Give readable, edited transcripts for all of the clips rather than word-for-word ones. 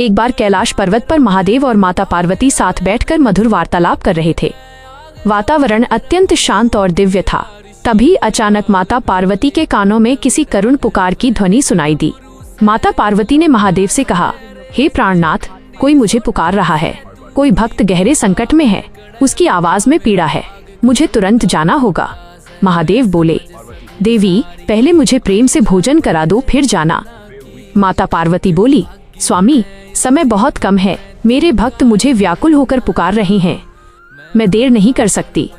एक बार कैलाश पर्वत पर महादेव और माता पार्वती साथ बैठकर मधुर वार्तालाप कर रहे थे। वातावरण अत्यंत शांत और दिव्य था। तभी अचानक माता पार्वती के कानों में किसी करुण पुकार की ध्वनि सुनाई दी। माता पार्वती ने महादेव से कहा, हे प्राणनाथ, कोई मुझे पुकार रहा है। कोई भक्त गहरे संकट में है, उसकी आवाज में पीड़ा है, मुझे तुरंत जाना होगा। महादेव बोले, देवी, पहले मुझे प्रेम से भोजन करा दो, फिर जाना। माता पार्वती बोली, स्वामी, समय बहुत कम है, मेरे भक्त मुझे व्याकुल होकर पुकार रहे हैं, मैं देर नहीं कर सकती।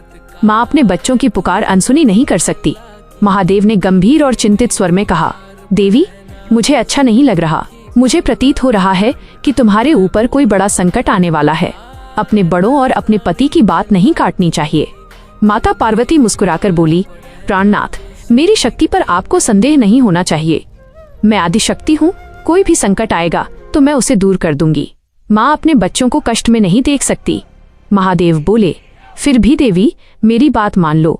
माँ अपने बच्चों की पुकार अनसुनी नहीं कर सकती। महादेव ने गंभीर और चिंतित स्वर में कहा, देवी, मुझे अच्छा नहीं लग रहा। मुझे प्रतीत हो रहा है कि तुम्हारे ऊपर कोई बड़ा संकट आने वाला है। अपने बड़ों और अपने पति की बात नहीं काटनी चाहिए। माता पार्वती मुस्कुराकर बोली, प्राणनाथ, मेरी शक्ति पर आपको संदेह नहीं होना चाहिए। मैं आदिशक्ति हूँ, कोई भी संकट आएगा तो मैं उसे दूर कर दूंगी। माँ अपने बच्चों को कष्ट में नहीं देख सकती। महादेव बोले, फिर भी देवी, मेरी बात मान लो।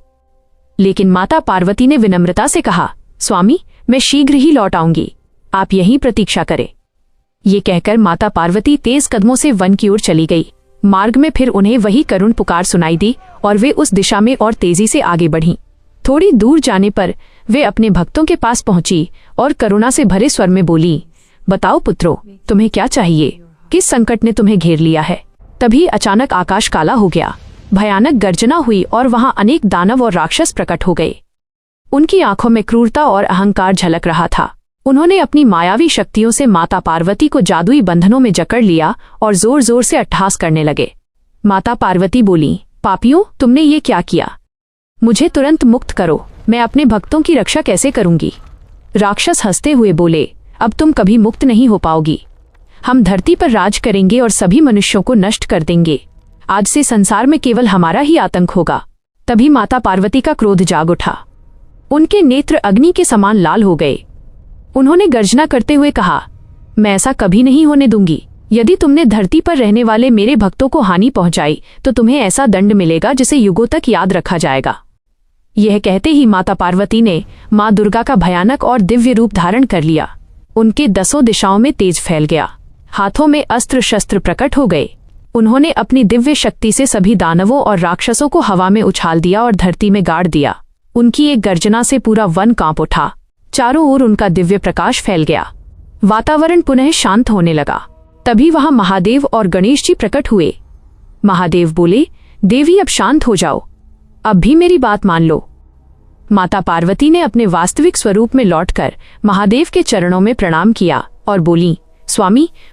लेकिन माता पार्वती ने विनम्रता से कहा, स्वामी, मैं शीघ्र ही लौट आऊंगी, आप यहीं प्रतीक्षा करें। ये कहकर माता पार्वती तेज कदमों से वन की ओर चली गई। मार्ग में फिर उन्हें वही करुण पुकार सुनाई दी और वे उस दिशा में और तेजी से आगे बढ़ीं। थोड़ी दूर जाने पर वे अपने भक्तों के पास पहुंची और करुणा से भरे स्वर में बोली, बताओ पुत्रों, तुम्हें क्या चाहिए? किस संकट ने तुम्हें घेर लिया है? तभी अचानक आकाश काला हो गया, भयानक गर्जना हुई और वहां अनेक दानव और राक्षस प्रकट हो गए। उनकी आंखों में क्रूरता और अहंकार झलक रहा था। उन्होंने अपनी मायावी शक्तियों से माता पार्वती को जादुई बंधनों में जकड़ लिया और जोर जोर से अट्टहास करने लगे। माता पार्वती बोली, पापियों, तुमने ये क्या किया? मुझे तुरंत मुक्त करो, मैं अपने भक्तों की रक्षा कैसे करूंगी? राक्षस हंसते हुए बोले, अब तुम कभी मुक्त नहीं हो पाओगी। हम धरती पर राज करेंगे और सभी मनुष्यों को नष्ट कर देंगे। आज से संसार में केवल हमारा ही आतंक होगा। तभी माता पार्वती का क्रोध जाग उठा। उनके नेत्र अग्नि के समान लाल हो गए। उन्होंने गर्जना करते हुए कहा, मैं ऐसा कभी नहीं होने दूंगी। यदि तुमने धरती पर रहने वाले मेरे भक्तों को हानि पहुंचाई तो तुम्हें ऐसा दंड मिलेगा जिसे युगों तक याद रखा जाएगा। यह कहते ही माता पार्वती ने माँ दुर्गा का भयानक और दिव्य रूप धारण कर लिया। उनके 10 दिशाओं में तेज फैल गया। हाथों में अस्त्र शस्त्र प्रकट हो गए। उन्होंने अपनी दिव्य शक्ति से सभी दानवों और राक्षसों को हवा में उछाल दिया और धरती में गाड़ दिया। उनकी एक गर्जना से पूरा वन कांप उठा। चारों ओर उनका दिव्य प्रकाश फैल गया। वातावरण पुनः शांत होने लगा। तभी वहां महादेव और गणेश जी प्रकट हुए। महादेव बोले, देवी, अब शांत हो जाओ, अब भी मेरी बात मान लो। माता पार्वती ने अपने वास्तविक स्वरूप में लौटकर महादेव के चरणों में प्रणाम किया और बोली, स्वामी,